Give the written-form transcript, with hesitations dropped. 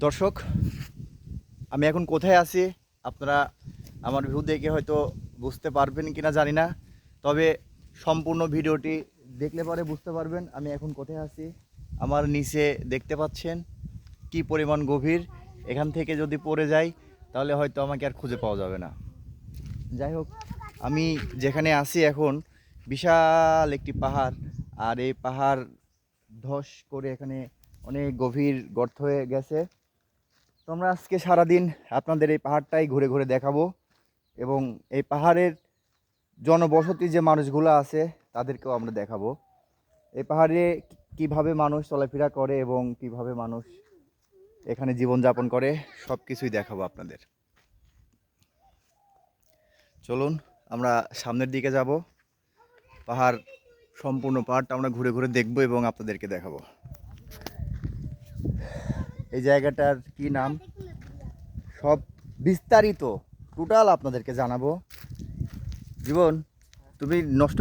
দর্শক, আমি এখন কোথায় আছি আপনারা আমার ভিউ দেখে হয়তো বুঝতে পারবেন কিনা জানি না, তবে সম্পূর্ণ ভিডিওটি দেখলে পরে বুঝতে পারবেন আমি এখন কোথায় আছি। আমার নিচে দেখতে পাচ্ছেন কি পরিমাণ গভীর। এখান থেকে যদি পড়ে যাই তাহলে হয়তো আমাকে আর খুঁজে পাওয়া যাবে না। যাই হোক, আমি যেখানে আছি এখন বিশাল একটি পাহাড়, আর এই পাহাড় ধস করে এখানে অনেক গভীর গর্ত হয়ে গেছে। তো আমরা আজকে সারাদিন আপনাদের এই পাহাড়টাই ঘুরে ঘুরে দেখাবো, এবং এই পাহাড়ের জনবসতি যে মানুষগুলো আছে তাদেরকেও আমরা দেখাবো। এই পাহাড়ে কিভাবে মানুষ চলাফেরা করে এবং কিভাবে মানুষ এখানে জীবনযাপন করে সব কিছুই দেখাবো আপনাদের। চলুন আমরা সামনের দিকে যাব, পাহাড় সম্পূর্ণ পাহাড়টা আমরা ঘুরে ঘুরে দেখব এবং আপনাদেরকে দেখাবো। এই জায়গাটার কি নাম সব বিস্তারিত টোটাল আপনাদেরকে জানাবো। জীবন, তুমি নষ্ট